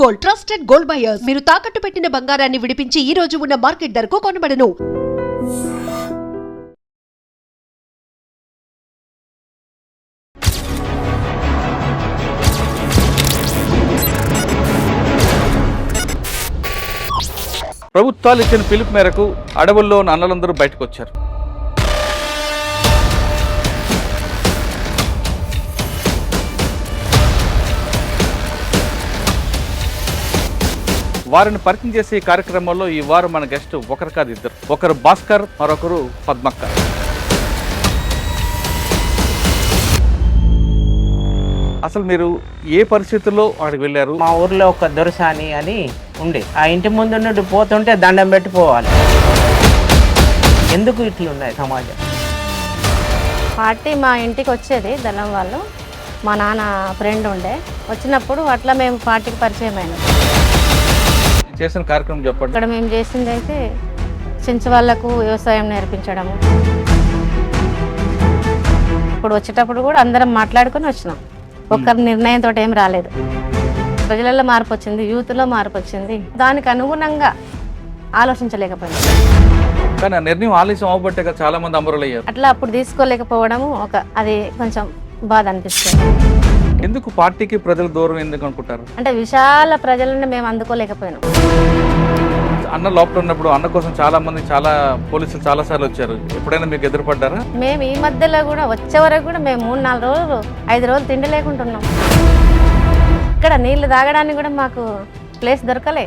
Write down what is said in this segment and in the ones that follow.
Gold, trusted gold buyers. మీరు తాకట్టు పెట్టిన బంగారాన్ని విడిపించి ఈ రోజు ఉన్న మార్కెట్ ధరకు కొనబడను. ప్రభుత్వాలు ఇచ్చిన పిలుపు మేరకు అడవుల్లో అన్నలందరూ బయటకు వచ్చారు. వారిని పరిచయం చేసే ఈ కార్యక్రమంలో ఈ వారం మన గెస్ట్ ఒకరు కాదు ఇద్దరు. ఒకరు భాస్కర్, మరొకరు పద్మక్క. అసలు మీరు ఏ పరిస్థితుల్లో అక్కడికి వెళ్ళారు? మా ఊర్లో ఒక దొరసాని అని ఉండే, ఆ ఇంటి ముందు నుండి పోతుంటే దండం పెట్టి పోవాలి. ఎందుకు ఇట్లున్నాయి సమాజం? పార్టీ మా ఇంటికి వచ్చేది దళం వాళ్ళు, మా నాన్న ఫ్రెండ్ ఉండే, వచ్చినప్పుడు అట్లా మేము పార్టీకి పరిచయం అయినాం. చేసిన కార్యక్రమం చెప్పండి. ఇక్కడ మేము చేసింది అయితే చిన్న వాళ్ళకు వ్యవసాయం నేర్పించడము. ఇప్పుడు వచ్చేటప్పుడు కూడా అందరం మాట్లాడుకొని వచ్చినాం. ఒక్కరి నిర్ణయంతో ఏం రాలేదు. ప్రజలలో మార్పు వచ్చింది, యూత్లో మార్పు వచ్చింది. దానికి అనుగుణంగా ఆలోచించలేకపోయింది. కానీ ఆ నిర్ణయం ఆలస్యం అవ్వబట్టే చాలా మంది అమరులయ్యారు. అట్లా అప్పుడు తీసుకోలేకపోవడము అది కొంచెం బాధ అనిపిస్తుంది. ఎందుకు పార్టీకి ప్రజలు దూరం ఎందుకు అనుకుంటారు? అంటే విశాల ప్రజలను మేము అందుకోలేకపోయినాం. అన్న లోపల ఉన్నప్పుడు అన్న కోసం చాలా పోలీసులు చాలా సార్లు వచ్చారు. ఎప్పుడైనా మీకు ఎదురుపడ్డారా? మేము ఈ మధ్యలో కూడా వచ్చే వరకు కూడా మేము 3-4 రోజులు 5 రోజులు తిండి లేకుంటున్నాం. ఇక్కడ నీళ్లు తాగడానికి కూడా మాకు ప్లేస్ దొరకలే.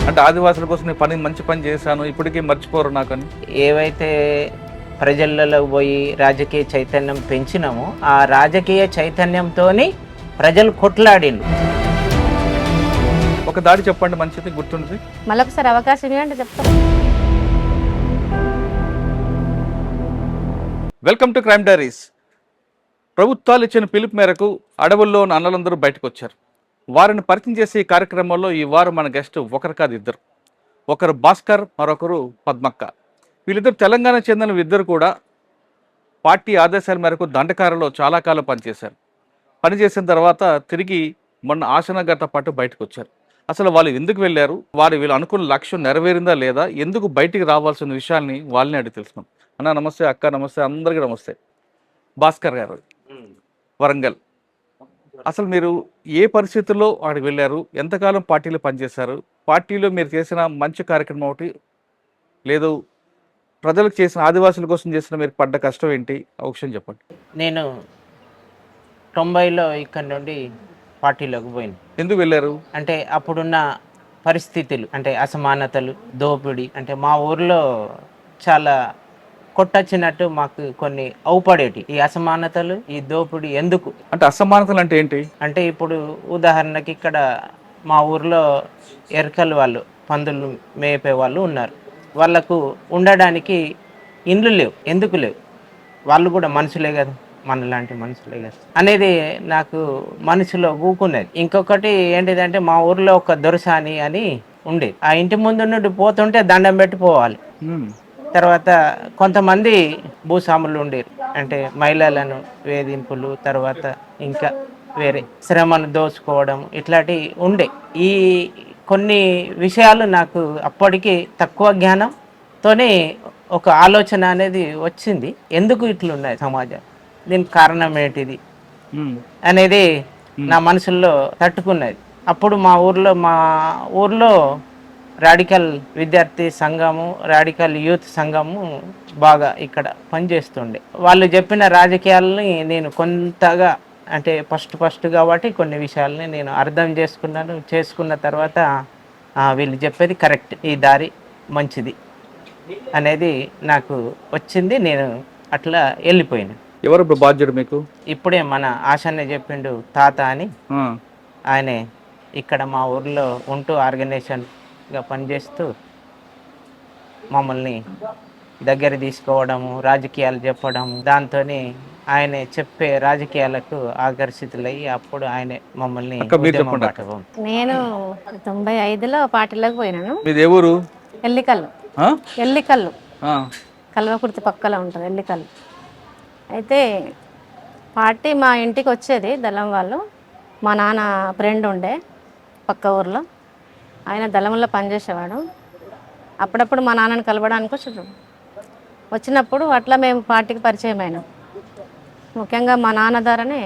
అంటే ఆదివాసుల కోసం నేను మంచి పని చేశాను, ఇప్పటికీ మర్చిపోరు నాకని. ఏవైతే ప్రజలలో పోయి రాజకీయ చైతన్యం పెంచినామో ఆ రాజకీయ చైతన్యంతోని ప్రజలు కొట్లాడిండు. ఒక దాడి చెప్పండి మంచిది గుర్తుంది. మళ్ళొకసారి అవకాశం ఇవ్వండి చెప్తాం. Welcome to crime diaries. ప్రభుత్వాలు ఇచ్చిన పిలుపు మేరకు అడవుల్లో అన్నలందరూ బయటకు వచ్చారు. వారిని పరిచయం చేసే ఈ కార్యక్రమంలో ఈ వారం మన గెస్ట్ ఒకరు కాదు ఇద్దరు. ఒకరు భాస్కర్, మరొకరు పద్మక్క. వీళ్ళిద్దరు తెలంగాణ చెందిన ఇద్దరు కూడా పార్టీ ఆదేశాల మేరకు దండకారలో చాలా కాలం పనిచేశారు. పనిచేసిన తర్వాత తిరిగి మొన్న ఆశనగర్తో పాటు బయటకు వచ్చారు. అసలు వాళ్ళు ఎందుకు వెళ్ళారు, వీళ్ళు అనుకున్న లక్ష్యం నెరవేరిందా లేదా, ఎందుకు బయటికి రావాల్సిన విషయాల్ని వాళ్ళని అడిగి తెలుసుకున్నాం. అన్న నమస్తే, అక్క నమస్తే, అందరికీ నమస్తే. భాస్కర్ గారు, వరంగల్. అసలు మీరు ఏ పరిస్థితుల్లో అక్కడికి వెళ్ళారు, ఎంతకాలం పార్టీలో పనిచేశారు, పార్టీలో మీరు చేసిన మంచి కార్యక్రమం ఒకటి లేదు, ప్రజలకు చేసిన ఆదివాసుల కోసం చేసిన మీరు పడ్డ కష్టం ఏంటి, ఆ విషయం చెప్పండి. నేను 90లో ఇక్కడ నుండి పార్టీలోకి పోయింది. ఎందుకు వెళ్ళారు? అంటే అప్పుడున్న పరిస్థితులు, అంటే అసమానతలు, దోపిడీ, అంటే మా ఊర్లో చాలా కొట్టొచ్చినట్టు మాకు కొన్ని అవుపడేటి. ఈ అసమానతలు, ఈ దోపిడీ ఎందుకు అంటే అసమానతలు అంటే ఏంటి? అంటే ఇప్పుడు ఉదాహరణకి ఇక్కడ మా ఊర్లో ఎరకల వాళ్ళు, పందులు మేపే వాళ్ళు ఉన్నారు. వాళ్ళకు ఉండడానికి ఇండ్లు లేవు. ఎందుకు లేవు? వాళ్ళు కూడా మనుషులే కదా, మనలాంటి మనుషులే కదా అనేది నాకు మనసులో ఊకున్నది. ఇంకొకటి ఏంటిదంటే మా ఊర్లో ఒక దొరసాని అని ఉండే, ఆ ఇంటి ముందు నుండి పోతుంటే దండం పెట్టి పోవాలి. తర్వాత కొంతమంది భూస్వాములు ఉండేరు, అంటే మహిళలను వేధింపులు, తర్వాత ఇంకా వేరే శ్రమను దోచుకోవడం, ఇట్లాంటివి ఉండే. ఈ కొన్ని విషయాలు నాకు అప్పటికి తక్కువ జ్ఞానంతోనే ఒక ఆలోచన అనేది వచ్చింది. ఎందుకు ఇట్లున్నాయి సమాజం, దీనికి కారణం ఏంటిది అనేది నా మనసులో తట్టుకున్నది. అప్పుడు మా ఊర్లో రాడికల్ విద్యార్థి సంఘము, రాడికల్ యూత్ సంఘము బాగా ఇక్కడ పనిచేస్తుండే. వాళ్ళు చెప్పిన రాజకీయాలని నేను కొంతగా, అంటే ఫస్ట్ కాబట్టి కొన్ని విషయాలని నేను అర్థం చేసుకున్న తర్వాత వీళ్ళు చెప్పేది కరెక్ట్, ఈ దారి మంచిది అనేది నాకు వచ్చింది. నేను అట్లా వెళ్ళిపోయాను. ఎవరు బాధ్యుడు మీకు? ఇప్పుడే మన ఆశనే చెప్పిండు, తాత అని. ఆయనే ఇక్కడ మా ఊర్లో ఉంటూ ఆర్గనైజేషన్గా పనిచేస్తూ మమ్మల్ని దగ్గర తీసుకోవడము, రాజకీయాలు చెప్పడము, దాంతో ఆయనే చెప్పే రాజకీయాలకు ఆకర్షితులయ్యి అప్పుడు ఆయనే మమ్మల్ని. నేను 95లో పార్టీలోకి పోయినాను. మీది ఏ ఊరు? ఎల్లికల్లు కల్వకుర్తి పక్కలో ఉంటుంది ఎల్లికల్లు. అయితే పార్టీ మా ఇంటికి వచ్చేది దళం వాళ్ళు, మా నాన్న ఫ్రెండ్ ఉండే పక్క ఊర్లో, ఆయన దళంలో పనిచేసేవాడు. అప్పుడప్పుడు మా నాన్నని కలవడానికి వచ్చాడు. వచ్చినప్పుడు అట్లా మేము పార్టీకి పరిచయం అయినాం. ముఖ్యంగా మా నాన్న ద్వారానే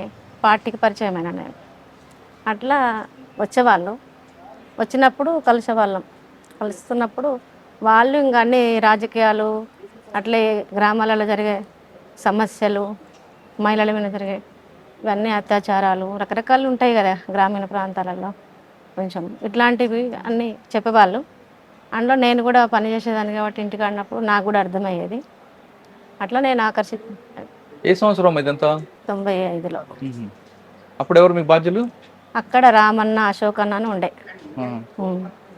పార్టీకి పరిచయం అయినా నేను. అట్లా వచ్చేవాళ్ళు, వచ్చినప్పుడు కలిసేవాళ్ళం. కలుస్తున్నప్పుడు వాళ్ళు ఇంకా అన్ని రాజకీయాలు, అట్లే గ్రామాలలో జరిగే సమస్యలు, మహిళల మీద జరిగే ఇవన్నీ అత్యాచారాలు రకరకాలు ఉంటాయి కదా గ్రామీణ ప్రాంతాలలో, కొంచెం ఇట్లాంటివి అన్నీ చెప్పేవాళ్ళు. అందులో నేను కూడా పనిచేసేదాన్ని కాబట్టి ఇంటికి ఆడినప్పుడు నాకు కూడా అర్థమయ్యేది. అట్లా నేను ఏ సంవత్సరం ఇదంతా? 95లో. అప్పుడు ఎవరు మీకు బాధ్యులు? అక్కడ రామన్న, అశోక్ అన్న అని ఉండే.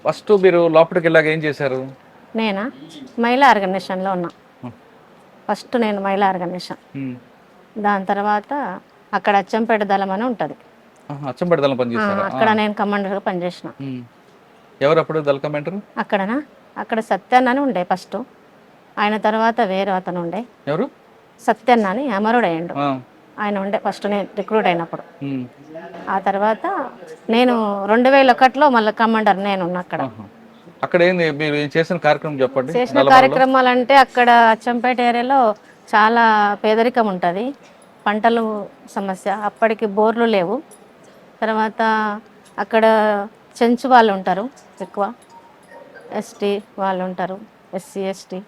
ఫస్ట్ మీరు లోపలికి వెళ్ళాక ఏం చేశారు? నేనా మహిళా ఆర్గనైజేషన్లో ఉన్నా. ఫస్ట్ నేను మహిళా ఆర్గనైజేషన్. దాని తర్వాత అక్కడ అచ్చంపేట దళం అని ఉంటుంది. అచ్చంపేట దళం పనిచేశారు? అక్కడ నేను కమాండర్గా పనిచేసిన. ఎవరు అప్పుడు దళ కమాండర్? అక్కడ సత్యన్న అని ఉండే ఫస్ట్. ఆయన తర్వాత వేరే అతను ఉండే. ఎవరు? సత్యన్న అని అమరుడు అయ్యిండు. ఆయన ఉండే ఫస్ట్ నేను రిక్రూట్ అయినప్పుడు. ఆ తర్వాత నేను 2001లో మళ్ళీ కమాండర్ నేను ఉన్నా అక్కడ. అక్కడ ఏంది మీరు చేసిన కార్యక్రమం చెప్పండి. చేసిన కార్యక్రమాలు అంటే అక్కడ అచ్చంపేట ఏరియాలో చాలా పేదరికం ఉంటుంది, పంటలు సమస్య, అప్పటికి బోర్లు లేవు. తర్వాత అక్కడ చెంచు వాళ్ళు ఉంటారు ఎక్కువ, ఎస్టీ వాళ్ళు ఉంటారు, ఎస్సీ ఎస్టీ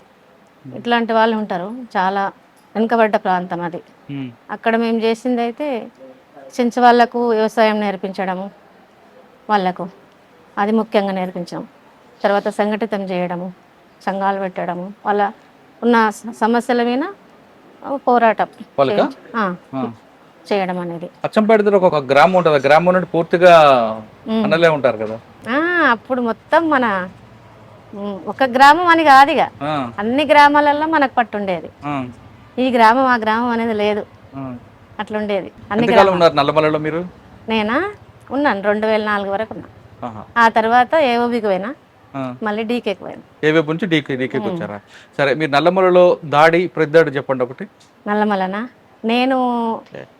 ఇట్లాంటి వాళ్ళు ఉంటారు. చాలా వెనుకబడ్డ ప్రాంతం అది. అక్కడ మేము చేసింది అయితే చెంచు వాళ్ళకు వ్యవసాయం నేర్పించడము, వాళ్ళకు అది ముఖ్యంగా నేర్పించడం. తర్వాత సంఘటితం చేయడము, సంఘాలు పెట్టడము, వాళ్ళ ఉన్న సమస్యల మీద పోరాటం చేయడం అనేది. అచ్చంపేట ఒక గ్రామం ఉంటుంది, గ్రామం నుండి పూర్తిగా అన్నలే ఉంటారు కదా. అప్పుడు మొత్తం మన ఒక గ్రామం అని కాదు, ఇక అన్ని గ్రామాలలో మనకు పట్టుండేది. ఈ గ్రామం ఆ గ్రామం అనేది లేదు, అట్లుండేది. అన్ని నల్లమలలో మీరు? నేనా ఉన్నాను 2004 వరకు ఉన్నా. ఆ తర్వాత ఏఓబికి పోయినా, మళ్ళీ డీకేకి పోయినా. ఏవేపు నుంచి డీకేకి వచ్చారా? సరే, మీరు నల్లమలలో దాడి ప్రతిదాడి చెప్పండి ఒకటి. నల్లమలనా నేను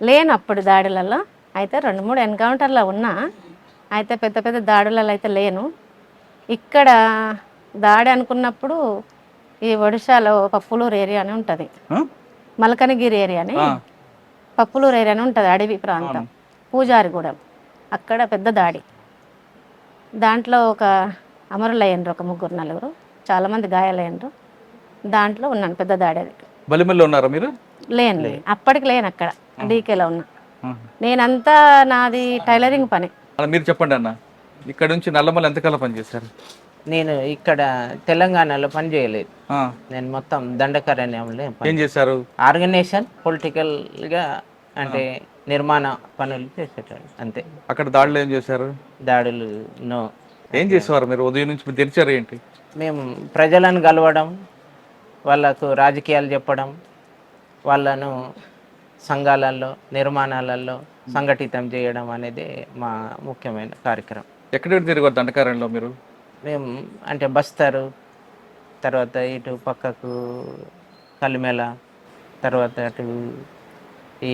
లేను అప్పుడు దాడులలో, అయితే 2-3 ఎన్కౌంటర్లో ఉన్నా, అయితే పెద్ద పెద్ద దాడులలో అయితే లేను. ఇక్కడ దాడి అనుకున్నప్పుడు ఈ ఒడిశాలో పప్పులూరు ఏరియా అని ఉంటుంది, మల్కనగిరి ఏరియా అని, పప్పులూరు ఏరియా అని ఉంటుంది, అడవి ప్రాంతం, పూజారిగూడెం. అక్కడ పెద్ద దాడి, దాంట్లో ఒక అమరులు అయ్యారు, ఒక 3-4, చాలామంది గాయాలయ్యారు. దాంట్లో ఉన్నాను, పెద్ద దాడి అది. బలిమల్లో ఉన్నారా మీరు? లేను, అప్పటికి లేను, అక్కడ డీకేలో ఉన్నా. నేనంతా నాది టైలరింగ్ పని. మీరు చెప్పండి అన్న, ఇక్కడ నుంచి నల్లమల ఎంతకాలం పనిచేశారు? నేను ఇక్కడ తెలంగాణలో పని చేయలేదు, నేను మొత్తం దండకారణ్యంలో. ఏం చేశారు? ఆర్గనైజేషన్ పొలిటికల్గా అంటే నిర్మాణ పనులు చేసేటాడు అంతే. అక్కడ దాడులు ఏం చేశారు? దాడులు నో. ఏం చేసేవారు మీరు? ఉదయం నుంచి మీరు తెరిచారు ఏంటి? మేము ప్రజలను కలవడం, వాళ్ళకు రాజకీయాలు చెప్పడం, వాళ్ళను సంఘాలలో నిర్మాణాలలో సంఘటితం చేయడం అనేది మా ముఖ్యమైన కార్యక్రమం. ఎక్కడెక్కడ తిరిగారు దండకారణ్యంలో మీరు? మేము అంటే బస్తరు, తర్వాత ఇటు పక్కకు కలిమెల, తర్వాత అటు ఈ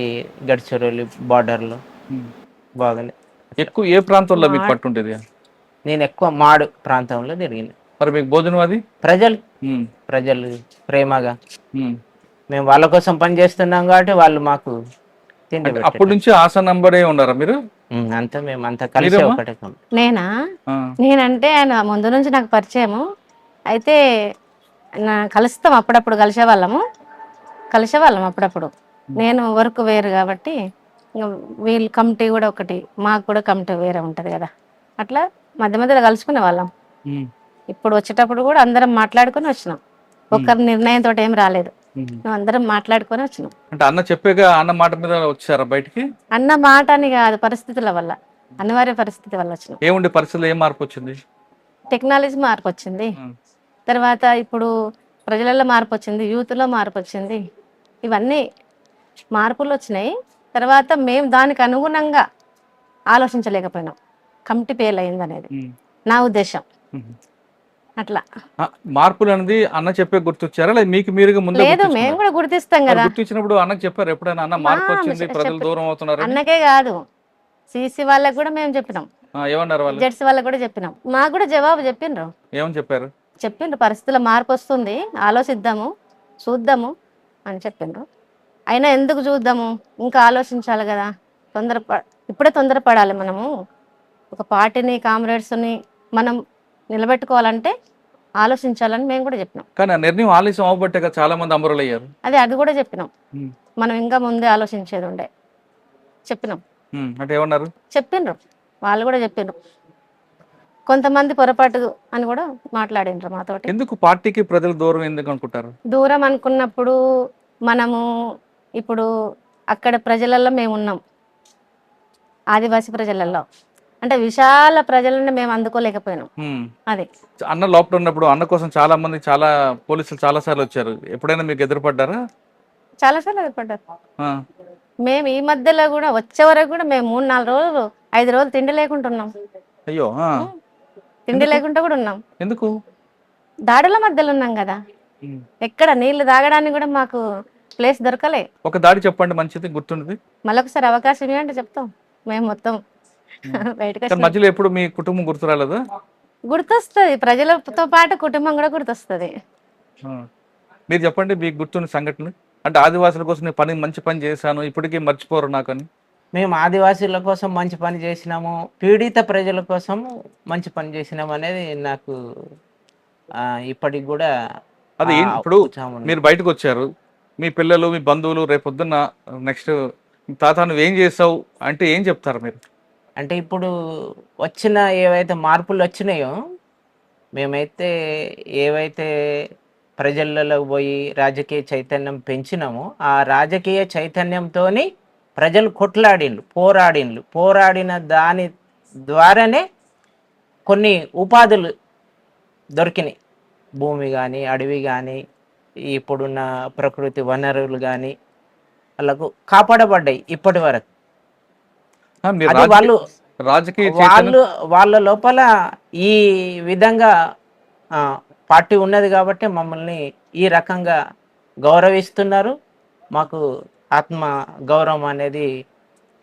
గడ్చిరోలి బార్డర్లో బాగానే. ఎక్కువ ఏ ప్రాంతంలో మీకు పట్టుండేది? నేను ఎక్కువ మాడు ప్రాంతంలో తిరిగింది. మరి మీకు భోజనం అది? ప్రజలు ప్రేమగా, మేము వాళ్ళ కోసం పని చేస్తున్నాం కాబట్టి వాళ్ళు మాకు తిండి. అప్పటి నుంచి ఆశ నంబరే ఉన్నారా మీరు? అంతా మేము అంతా కలిసి ఒకటే. నేనంటే ఆయన ముందు నుంచి నాకు పరిచయము, అయితే కలుస్తాం, అప్పుడప్పుడు కలిసేవాళ్ళం అప్పుడప్పుడు. నేను వర్క్ వేరు కాబట్టి వీళ్ళు కమిటీ కూడా ఒకటి, మాకు కూడా కమిటీ వేరే ఉంటుంది కదా, అట్లా మధ్య మధ్యలో కలుసుకునే వాళ్ళం. ఇప్పుడు వచ్చేటప్పుడు కూడా అందరం మాట్లాడుకొని వచ్చినాం, ఒక్కరి నిర్ణయంతో ఏం రాలేదు, మేము అందరం మాట్లాడుకొని వచ్చినాం. అంటే అన్న చెప్పేగా అన్న మాట మీద వచ్చారా బయటికి? అన్న మాట అని కాదు, పరిస్థితుల వల్ల, అనివార్య పరిస్థితి వల్ల వచ్చినాం. ఏముండే పరిస్థితులు, ఏం మార్పు వచ్చింది? టెక్నాలజీ మార్పు వచ్చింది, తర్వాత ఇప్పుడు ప్రజలలో మార్పు వచ్చింది, యూత్లో మార్పు వచ్చింది, ఇవన్నీ మార్పులు వచ్చినాయి. తర్వాత మేము దానికి అనుగుణంగా ఆలోచించలేకపోయినాం, కమిటీ ఫెయిల్ అయింది అనేది నా ఉద్దేశం. అట్లా మార్పులు అనేది అన్న చెప్పే గుర్తొచ్చారా లేదా మీకు మీరుగా ముందు? లేదు, మేము కూడా గుర్తిస్తాం కదా. గుర్తించినప్పుడు అన్నకు చెప్పారు ఎప్పుడైనా, అన్న మార్పు వచ్చింది, ప్రజలు దూరం అవుతున్నారు? అన్నకే కాదు, సీసీ వాళ్ళకి కూడా మేము చెప్పినాం, ఏమన్నారు వాళ్ళు? జెడ్సీ వాళ్ళకి కూడా చెప్పినాం. మాకు కూడా జవాబు చెప్పిండ్రు. ఏమని చెప్పారు? చెప్పిండ్రు పరిస్థితుల మార్పు వస్తుంది, ఆలోచిద్దాము, చూద్దాము అని చెప్పిండ్రు. అయినా ఎందుకు చూద్దాము, ఇంకా ఆలోచించాలి కదా, ఇప్పుడే తొందరపడాలి. మనము ఒక పార్టీని, కామ్రేడ్స్ని మనం నిలబెట్టుకోవాలంటే ఆలోచించాలని మేము కూడా చెప్పినాం. కానీ ఆ నిర్ణయం ఆలస్యం అవ్వబట్టే కదా చాలా మంది అమరులు అయ్యారు. అది కూడా చెప్పినాం. మనం ఇంకా ముందే ఆలోచించేది ఉండే చెప్పినాం. అంటే ఏమన్నారు? చెప్పిండ్రు, వాళ్ళు కూడా చెప్పిండ్రు. కొంతమంది పొరపాటు అని కూడా మాట్లాడిండ్రు మాతోటి. ఎందుకు పార్టీకి ప్రజలు దూరం ఎందుకు అనుకుంటారు? దూరం అనుకున్నప్పుడు మనము ఇప్పుడు అక్కడ ప్రజలలో మేము ఉన్నాం, ఆదివాసీ ప్రజలలో, అంటే విశాల ప్రజలను మేము అందుకోలేకపోయినాం. అది అన్న లోపల ఉన్నప్పుడు అన్న కోసం చాలా మంది, చాలా పోలీసులు చాలా సార్లు వచ్చారు. ఎప్పుడైనా మీకు ఎదురుపడ్డారా? చాలా సార్లు ఎదురుపడ్డారు. మేము ఈ మధ్యలో కూడా వచ్చే వరకు కూడా మేము 3-4 రోజులు 5 రోజులు తిండి లేకుంటున్నాం. అయ్యో, తిండి లేకుండా కూడా ఉన్నాం. ఎందుకు? దాడుల మధ్యలో ఉన్నాం కదా, ఎక్కడ నీళ్లు తాగడానికి కూడా మాకు ప్లేస్ దొరకలే. ఒక దాడి చెప్పండి మంచిది, గుర్తుండదు. మళ్ళొకసారి అవకాశం ఇవ్వండి చెప్తాం. మేము మొత్తం బయటకు మధ్యలో ఎప్పుడు మీ కుటుంబం గుర్తు రాలేదా? గుర్తొస్తుంది, ప్రజలతో పాటు కుటుంబం కూడా గుర్తొస్తుంది. మీరు చెప్పండి మీకు గుర్తున్న సంఘటనలు. అంటే ఆదివాసుల కోసం నేను మంచి పని చేశాను, ఇప్పటికీ మర్చిపోరు నాకని. మేము ఆదివాసీల కోసం మంచి పని చేసినాము, పీడిత ప్రజల కోసం మంచి పని చేసినాము అనేది నాకు ఇప్పటికి కూడా. అది ఇప్పుడు మీరు బయటకు వచ్చారు, మీ పిల్లలు, మీ బంధువులు రేపొద్దున్న నెక్స్ట్ తాత నువ్వు ఏం చేసావు అంటే ఏం చెప్తారు మీరు? అంటే ఇప్పుడు వచ్చిన ఏవైతే మార్పులు వచ్చినాయో, మేమైతే ఏవైతే ప్రజలలో పోయి రాజకీయ చైతన్యం పెంచినామో, ఆ రాజకీయ చైతన్యంతో ప్రజలు పోరాడిన దాని ద్వారానే కొన్ని ఉపాధులు దొరికినాయి. భూమి కానీ, అడవి కానీ, ఇప్పుడున్న ప్రకృతి వనరులు కానీ వాళ్ళకు కాపాడబడ్డాయి ఇప్పటి వరకు. వాళ్ళ లోపల ఈ విధంగా పార్టీ ఉన్నది కాబట్టి మమ్మల్ని ఈ రకంగా గౌరవిస్తున్నారు. మాకు ఆత్మ గౌరవం అనేది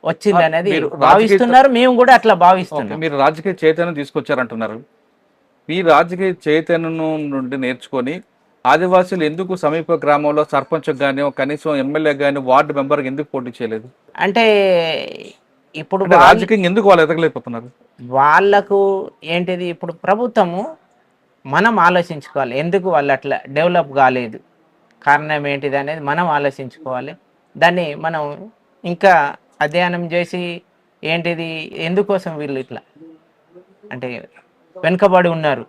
వచ్చింది అనేది భావిస్తున్నారు. మేము కూడా అట్లా భావిస్తున్నాం. మీరు రాజకీయ చైతన్యం తీసుకొచ్చారంటున్నారు. ఈ రాజకీయ చైతన్యం నుండి నేర్చుకొని ఆదివాసులు ఎందుకు సమీప గ్రామంలో సర్పంచ్ కానీ, కనీసం ఎమ్మెల్యే కానీ, వార్డు మెంబర్ ఎందుకు పోటీ చేయలేదు? అంటే ఇప్పుడు రాజకీయం ఎందుకు వాళ్ళు ఎదగలేకపోతున్నారు? వాళ్ళకు ఏంటిది, ఇప్పుడు ప్రభుత్వము మనం ఆలోచించుకోవాలి, ఎందుకు వాళ్ళు అట్లా డెవలప్ కాలేదు, కారణం ఏంటిది అనేది మనం ఆలోచించుకోవాలి. దాన్ని మనం ఇంకా అధ్యయనం చేసి ఏంటిది, ఎందుకోసం వీళ్ళు ఇట్లా అంటే వెనుకబడి ఉన్నారు,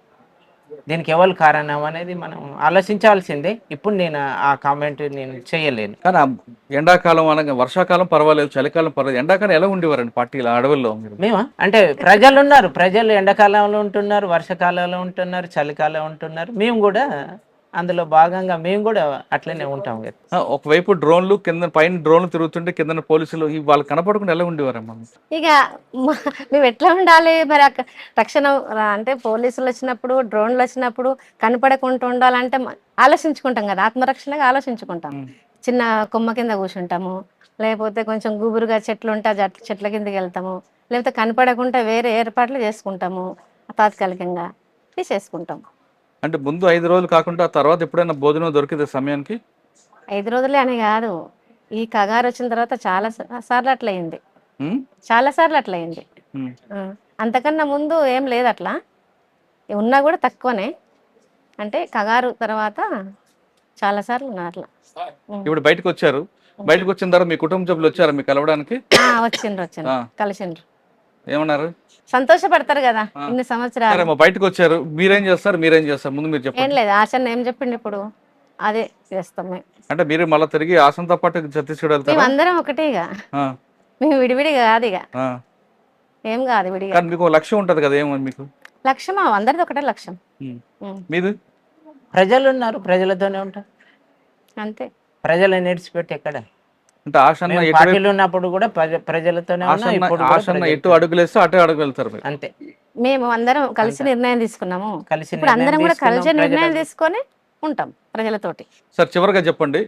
దీనికి ఎవరు కారణం అనేది మనం ఆలోచించాల్సిందే. ఇప్పుడు నేను ఆ కామెంట్ నేను చేయలేను. కానీ ఎండాకాలం అనగా, వర్షాకాలం పర్వాలేదు, చలికాలం పర్వాలేదు, ఎండాకాలం ఎలా ఉండేవారండి పార్టీలో అడవుల్లో? మేమా అంటే ప్రజలు ఉన్నారు, ప్రజలు ఎండాకాలంలో ఉంటున్నారు, వర్షాకాలంలో ఉంటున్నారు, చలికాలం ఉంటున్నారు. మేము కూడా అందులో భాగంగా మేము కూడా అట్లనే ఉంటాం కదా. ఒకవైపు డ్రోన్లు, కింద పైన డ్రోన్లు తిరుగుతుంటే కింద పోలీసులు, వాళ్ళు కనపడకుండా ఎలా ఉండేవారమ్మా? ఇక మేము ఎట్లా ఉండాలి మరి, రక్షణ అంటే పోలీసులు వచ్చినప్పుడు, డ్రోన్లు వచ్చినప్పుడు కనపడకుండా ఉండాలంటే ఆలోచించుకుంటాం కదా, ఆత్మరక్షణగా ఆలోచించుకుంటాం. చిన్న కొమ్మ కింద కూర్చుంటాము, లేకపోతే కొంచెం గుబురుగా చెట్లు ఉంటే చెట్ల కిందకి వెళ్తాము, లేకపోతే కనపడకుండా వేరే ఏర్పాట్లు చేసుకుంటాము, తాత్కాలికంగా తీసేసుకుంటాం. అంటే ముందు 5 రోజులు కాకుండా ఆ తర్వాత ఎప్పుడైనా భోజనం దొరికింది సమయానికి? 5 రోజులే అని కాదు, ఈ కగారు వచ్చిన తర్వాత చాలా సార్లు అట్లయింది, చాలా సార్లు అట్లయింది. అంతకన్నా ముందు ఏం లేదు అట్లా, ఉన్నా కూడా తక్కువనే. అంటే కగారు తర్వాత చాలా సార్లు ఉన్నా అట్లా. ఇప్పుడు బయటకు వచ్చారు, బయటకు వచ్చిన తర్వాత మీ కుటుంబ సభ్యులు వచ్చారా మీకు కలవడానికి? వచ్చిండ్రు కలిసిండ్రు. ఏమన్నారు? సంతోషపడతారు కదా, ఇన్ని సంవత్సరాలు బయటకు వచ్చారు. మీరేం చేస్తారు ముందు మీరు చెప్పండి. ఏం లేదు, ఆశన్న ఏం చెప్పిండు ఇప్పుడు అదే చేస్తాం మేము. అంటే మీరు మళ్ళీ తిరిగి ఆశంతో పాటు ఛత్తీస్గఢ్ వెళ్తారు? మేము అందరం ఒకటేగా, మేము విడివిడిగా కాదు, ఇక ఏం కాదు విడిగా. కానీ మీకు లక్ష్యం ఉంటది కదా, ఏమో మీకు లక్ష్యం? అందరిది ఒకటే లక్ష్యం. మీది? ప్రజలు ఉన్నారు, ప్రజలతోనే ఉంటారు అంతే. ప్రజలు నేర్చిపెట్టి ఎక్కడ అంటే ఆశన్న పార్టీలు ఉన్నప్పుడు కూడా ప్రజలతోనే ఎటు అడుగులేస్తే అటే అడుగు వెళ్తారు అంతే. మేము అందరం కలిసి నిర్ణయం తీసుకున్నాము, ఇప్పుడు అందరం కూడా కలిసి నిర్ణయం తీసుకొని ఉంటాం ప్రజలతోటి. సార్ చివరిగా చెప్పండి,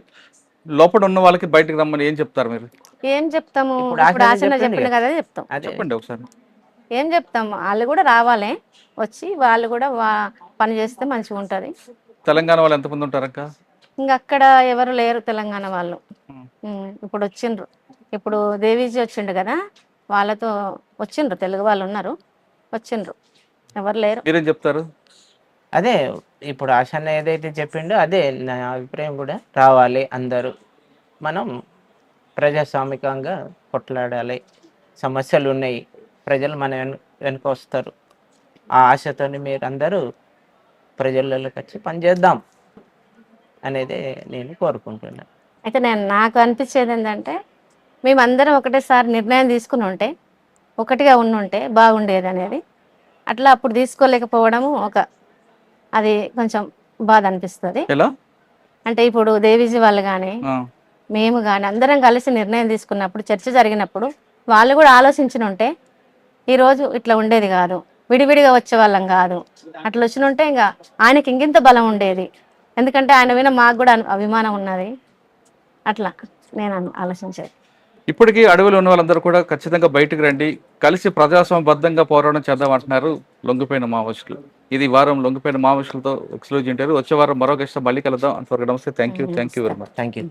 లోపల ఉన్న వాళ్ళకి బయటకు రమ్మని ఏం చెప్తారు మీరు? ఏం చెప్తాము? ఇప్పుడు ఇప్పుడు ఆశ ఆశన చెప్పింది చెప్పింది కదా. కదా చెప్తాం. అదే చెప్పండి ఒకసారి. ఏం చెప్తాము? వాళ్ళు కూడా రావాలి, వచ్చి వాళ్ళు కూడా పని చేస్తే మంచిగా ఉంటుంది. తెలంగాణ వాళ్ళు ఎంతమంది ఉంటారక్క? ఇంకా అక్కడ ఎవరు లేరు తెలంగాణ వాళ్ళు. ఇప్పుడు వచ్చిండ్రు, ఇప్పుడు దేవీజీ వచ్చిండు కదా, వాళ్ళతో వచ్చిండ్రు, తెలుగు వాళ్ళు ఉన్నారు, వచ్చిండ్రు, ఎవరు లేరు. మీరేం చెప్తారు? అదే ఇప్పుడు ఆశన్న ఏదైతే చెప్పిండో అదే నా అభిప్రాయం కూడా. రావాలి అందరూ, మనం ప్రజాస్వామికంగా కొట్లాడాలి. సమస్యలు ఉన్నాయి, ప్రజలు మన వెనుక వస్తారు. ఆ ఆశతో మీరు అందరూ ప్రజలలోకి వచ్చి పనిచేద్దాం అనేది నేను కోరుకుంటున్నాను. అయితే నాకు అనిపించేది ఏంటంటే, మేమందరం ఒకటేసారి నిర్ణయం తీసుకుని ఉంటే, ఒకటిగా ఉంటే బాగుండేది అనేది. అట్లా అప్పుడు తీసుకోలేకపోవడము అది కొంచెం బాధ అనిపిస్తుంది. ఎలా అంటే ఇప్పుడు దేవీజీ వాళ్ళు కానీ మేము కానీ అందరం కలిసి నిర్ణయం తీసుకున్నప్పుడు, చర్చ జరిగినప్పుడు వాళ్ళు కూడా ఆలోచించిన ఉంటే ఈరోజు ఇట్లా ఉండేది కాదు, విడివిడిగా వచ్చే వాళ్ళం కాదు. అట్లా వచ్చిన ఉంటే ఇంకా ఆయనకి ఇంకింత బలం ఉండేది. ఎందుకంటే ఆయన మీద మాకు కూడా అభిమానం ఉన్నది. అట్లా నేను ఆలోచించేది. ఇప్పటికీ అడవిలో ఉన్న వాళ్ళందరూ కూడా ఖచ్చితంగా బయటకు రండి, కలిసి ప్రజాస్వామ్యబద్ధంగా పోరాటం చేద్దామంటున్నారు లొంగిపోయిన మావోయిస్టులు. ఇది వారం లొంగిపోయిన మావోయిస్టులతో ఎక్స్క్లూజివ్ ఇంటర్వ్యూ. వచ్చే వారం మరొక ఇష్టం మళ్ళీ కలుద్దాం. అంతవరకు నమస్తే. Thank you very much. Thank you.